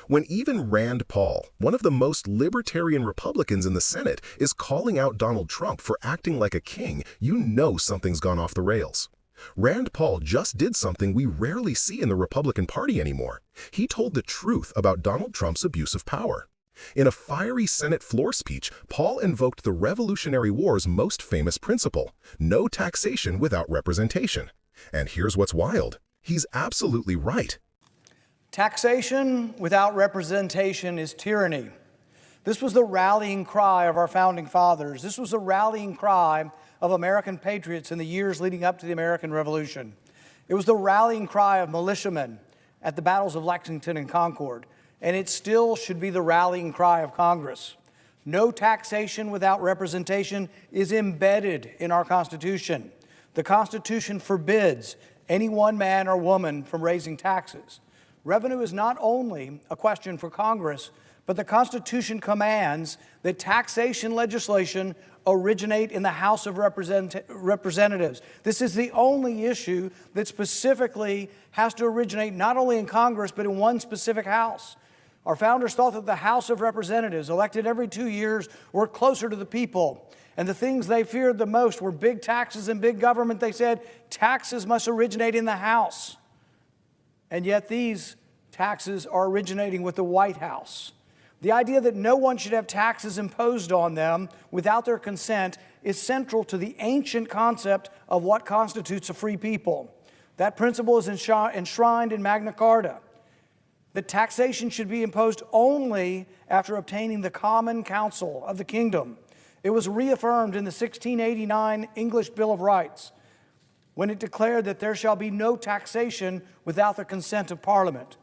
When even Rand Paul, one of the most libertarian Republicans in the Senate, is calling out Donald Trump for acting like a king, you know something's gone off the rails. Rand Paul just did something we rarely see in the Republican Party anymore. He told the truth about Donald Trump's abuse of power. In a fiery Senate floor speech, Paul invoked the Revolutionary War's most famous principle: no taxation without representation. And here's what's wild. He's absolutely right. Taxation without representation is tyranny. This was the rallying cry of our founding fathers. This was the rallying cry of American patriots in the years leading up to the American Revolution. It was the rallying cry of militiamen at the battles of Lexington and Concord, and it still should be the rallying cry of Congress. No taxation without representation is embedded in our Constitution. The Constitution forbids any one man or woman from raising taxes. Revenue is not only a question for Congress, but the Constitution commands that taxation legislation originate in the House of Representatives. This is the only issue that specifically has to originate not only in Congress, but in one specific house. Our founders thought that the House of Representatives, elected every 2 years, were closer to the people. And the things they feared the most were big taxes and big government. They said taxes must originate in the House. And yet these taxes are originating with the White House. The idea that no one should have taxes imposed on them without their consent is central to the ancient concept of what constitutes a free people. That principle is enshrined in Magna Carta. That taxation should be imposed only after obtaining the common counsel of the kingdom. It was reaffirmed in the 1689 English Bill of Rights when it declared that there shall be no taxation without the consent of Parliament.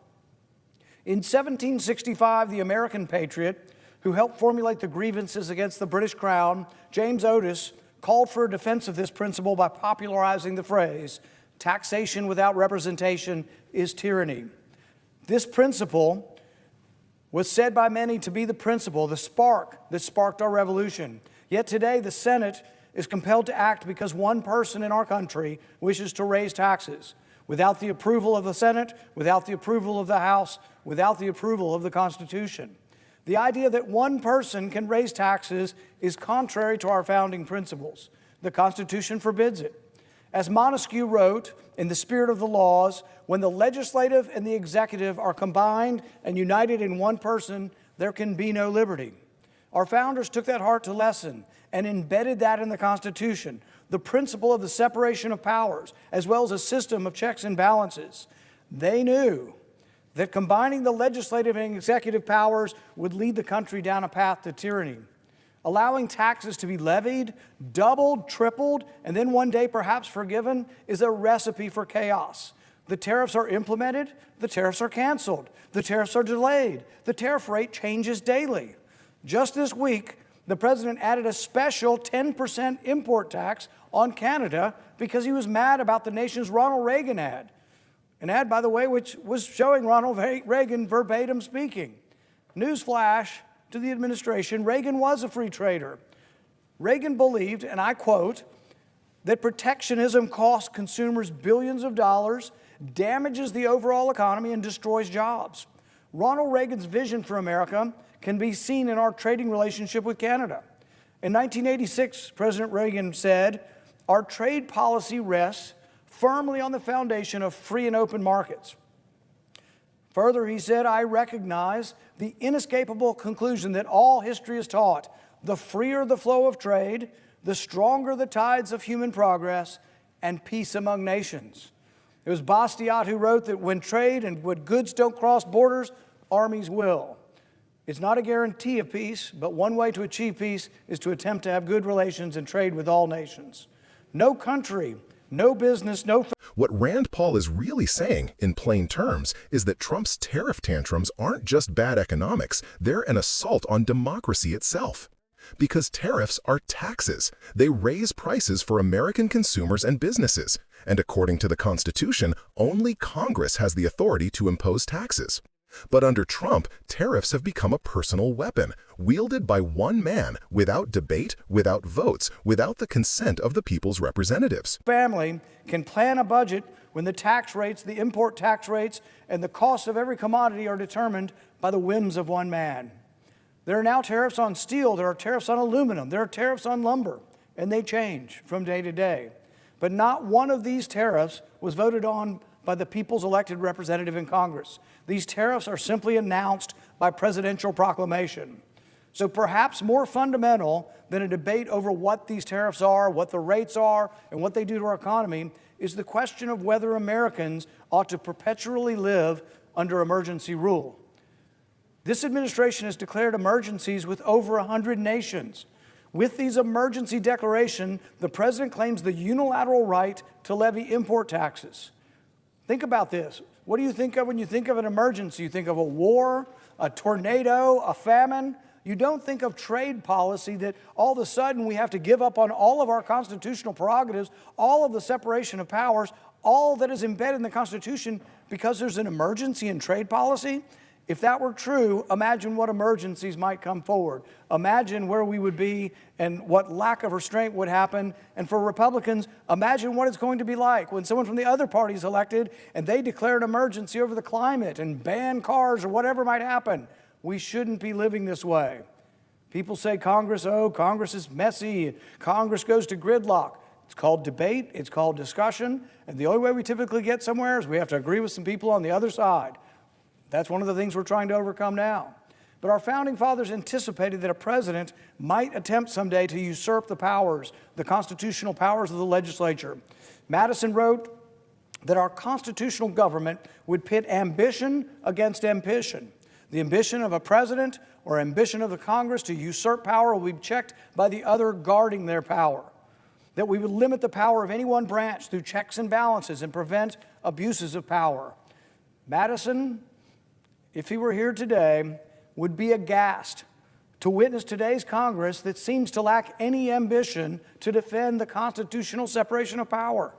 In 1765, the American patriot who helped formulate the grievances against the British Crown, James Otis, called for a defense of this principle by popularizing the phrase, "Taxation without representation is tyranny." This principle was said by many to be the principle, the spark that sparked our revolution. Yet today, the Senate is compelled to act because one person in our country wishes to raise taxes without the approval of the Senate, without the approval of the House, without the approval of the Constitution. The idea that one person can raise taxes is contrary to our founding principles. The Constitution forbids it. As Montesquieu wrote, in the spirit of the laws, when the legislative and the executive are combined and united in one person, there can be no liberty. Our founders took that heart to lesson and embedded that in the Constitution, the principle of the separation of powers, as well as a system of checks and balances. They knew that combining the legislative and executive powers would lead the country down a path to tyranny. Allowing taxes to be levied, doubled, tripled, and then one day perhaps forgiven is a recipe for chaos. The tariffs are implemented, the tariffs are canceled, the tariffs are delayed, the tariff rate changes daily. Just this week, the president added a special 10% import tax on Canada because he was mad about the nation's Ronald Reagan ad. An ad, by the way, which was showing Ronald Reagan verbatim speaking. Newsflash to the administration, Reagan was a free trader. Reagan believed, and I quote, that protectionism costs consumers billions of dollars, damages the overall economy, and destroys jobs. Ronald Reagan's vision for America can be seen in our trading relationship with Canada. In 1986, President Reagan said, "Our trade policy rests firmly on the foundation of free and open markets." Further, he said, "I recognize the inescapable conclusion that all history has taught. The freer the flow of trade, the stronger the tides of human progress and peace among nations." It was Bastiat who wrote that when trade and when goods don't cross borders, armies will. It's not a guarantee of peace, but one way to achieve peace is to attempt to have good relations and trade with all nations. No country, no business, no... What Rand Paul is really saying, in plain terms, is that Trump's tariff tantrums aren't just bad economics, they're an assault on democracy itself. Because tariffs are taxes. They raise prices for American consumers and businesses. And according to the Constitution, only Congress has the authority to impose taxes. But under Trump, tariffs have become a personal weapon, wielded by one man without debate, without votes, without the consent of the people's representatives. Family can plan a budget when the tax rates, the import tax rates, and the cost of every commodity are determined by the whims of one man. There are now tariffs on steel, there are tariffs on aluminum, there are tariffs on lumber, and they change from day to day. But not one of these tariffs was voted on by the people's elected representative in Congress. These tariffs are simply announced by presidential proclamation. So perhaps more fundamental than a debate over what these tariffs are, what the rates are, and what they do to our economy is the question of whether Americans ought to perpetually live under emergency rule. This administration has declared emergencies with over 100 nations. With these emergency declarations, the president claims the unilateral right to levy import taxes. Think about this. What do you think of when you think of an emergency? You think of a war, a tornado, a famine. You don't think of trade policy that all of a sudden we have to give up on all of our constitutional prerogatives, all of the separation of powers, all that is embedded in the Constitution because there's an emergency in trade policy. If that were true, imagine what emergencies might come forward. Imagine where we would be and what lack of restraint would happen. And for Republicans, imagine what it's going to be like when someone from the other party is elected and they declare an emergency over the climate and ban cars or whatever might happen. We shouldn't be living this way. People say Congress is messy. Congress goes to gridlock. It's called debate. It's called discussion. And the only way we typically get somewhere is we have to agree with some people on the other side. That's one of the things we're trying to overcome now. But our founding fathers anticipated that a president might attempt someday to usurp the powers, the constitutional powers of the legislature. Madison wrote that our constitutional government would pit ambition against ambition. The ambition of a president or ambition of the Congress to usurp power will be checked by the other guarding their power. That we would limit the power of any one branch through checks and balances and prevent abuses of power. Madison, if he were here today, would be aghast to witness today's Congress that seems to lack any ambition to defend the constitutional separation of power.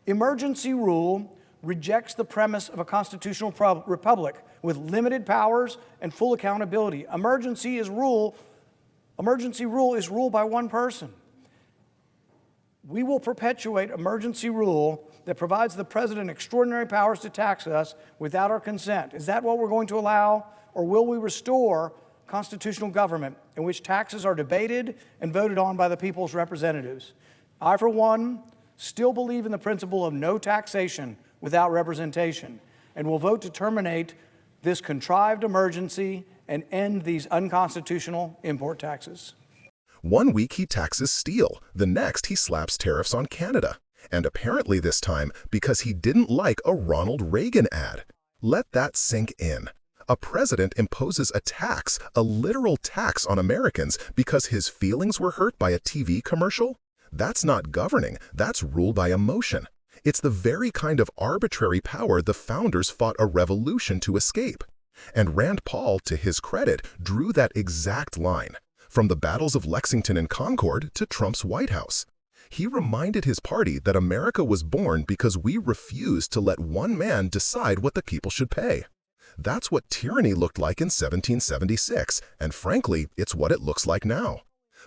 Emergency rule rejects the premise of a constitutional republic with limited powers and full accountability. Emergency rule is ruled by one person. We will perpetuate emergency rule that provides the president extraordinary powers to tax us without our consent. Is that what we're going to allow? Or will we restore constitutional government in which taxes are debated and voted on by the people's representatives? I, for one, still believe in the principle of no taxation without representation, and will vote to terminate this contrived emergency and end these unconstitutional import taxes. 1 week he taxes steel, the next he slaps tariffs on Canada. And apparently this time because he didn't like a Ronald Reagan ad. Let that sink in. A president imposes a tax, a literal tax on Americans because his feelings were hurt by a TV commercial? That's not governing, that's rule by emotion. It's the very kind of arbitrary power the founders fought a revolution to escape. And Rand Paul, to his credit, drew that exact line. From the battles of Lexington and Concord to Trump's White House. He reminded his party that America was born because we refused to let one man decide what the people should pay. That's what tyranny looked like in 1776, and frankly, it's what it looks like now.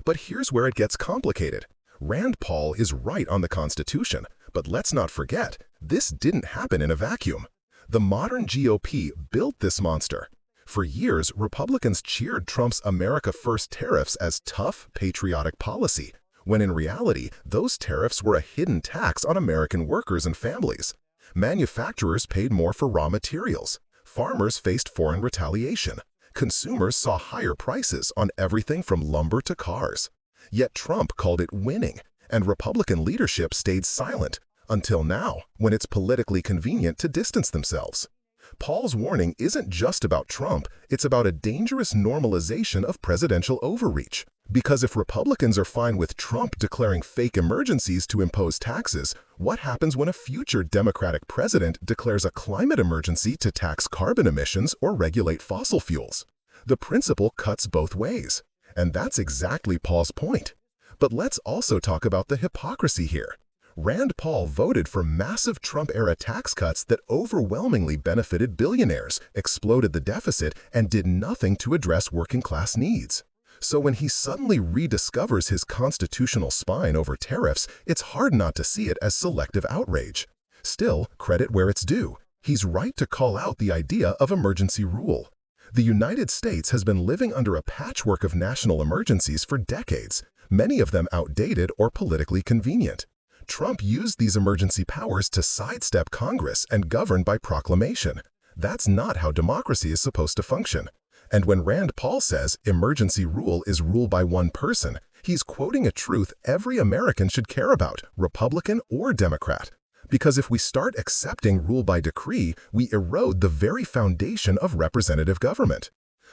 But here's where it gets complicated. Rand Paul is right on the Constitution, but let's not forget, this didn't happen in a vacuum. The modern GOP built this monster. For years, Republicans cheered Trump's America First tariffs as tough, patriotic policy, when in reality, those tariffs were a hidden tax on American workers and families. Manufacturers paid more for raw materials. Farmers faced foreign retaliation. Consumers saw higher prices on everything from lumber to cars. Yet Trump called it winning, and Republican leadership stayed silent, until now, when it's politically convenient to distance themselves. Paul's warning isn't just about Trump, it's about a dangerous normalization of presidential overreach. Because if Republicans are fine with Trump declaring fake emergencies to impose taxes, what happens when a future Democratic president declares a climate emergency to tax carbon emissions or regulate fossil fuels? The principle cuts both ways. And that's exactly Paul's point. But let's also talk about the hypocrisy here. Rand Paul voted for massive Trump-era tax cuts that overwhelmingly benefited billionaires, exploded the deficit, and did nothing to address working-class needs. So when he suddenly rediscovers his constitutional spine over tariffs, it's hard not to see it as selective outrage. Still, credit where it's due. He's right to call out the idea of emergency rule. The United States has been living under a patchwork of national emergencies for decades, many of them outdated or politically convenient. Trump used these emergency powers to sidestep Congress and govern by proclamation. That's not how democracy is supposed to function. And when Rand Paul says emergency rule is rule by one person, he's quoting a truth every American should care about, Republican or Democrat. Because if we start accepting rule by decree, we erode the very foundation of representative government.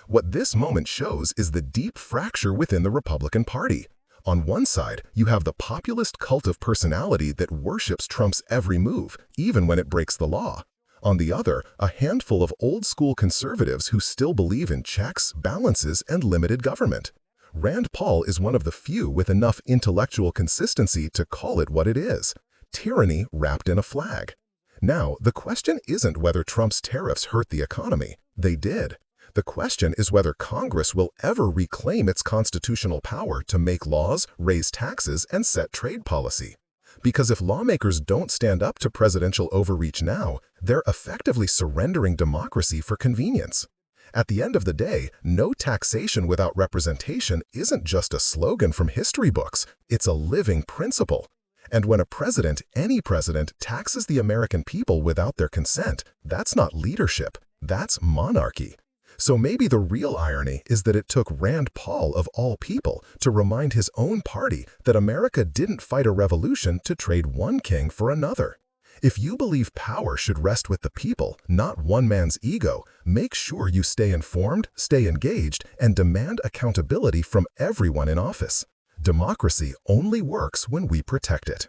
What this moment shows is the deep fracture within the Republican Party. On one side, you have the populist cult of personality that worships Trump's every move, even when it breaks the law. On the other, a handful of old-school conservatives who still believe in checks, balances, and limited government. Rand Paul is one of the few with enough intellectual consistency to call it what it is: tyranny wrapped in a flag. Now, the question isn't whether Trump's tariffs hurt the economy. They did. The question is whether Congress will ever reclaim its constitutional power to make laws, raise taxes, and set trade policy. Because if lawmakers don't stand up to presidential overreach now, they're effectively surrendering democracy for convenience. At the end of the day, no taxation without representation isn't just a slogan from history books, it's a living principle. And when a president, any president, taxes the American people without their consent, that's not leadership, that's monarchy. So maybe the real irony is that it took Rand Paul, of all people, to remind his own party that America didn't fight a revolution to trade one king for another. If you believe power should rest with the people, not one man's ego, make sure you stay informed, stay engaged, and demand accountability from everyone in office. Democracy only works when we protect it.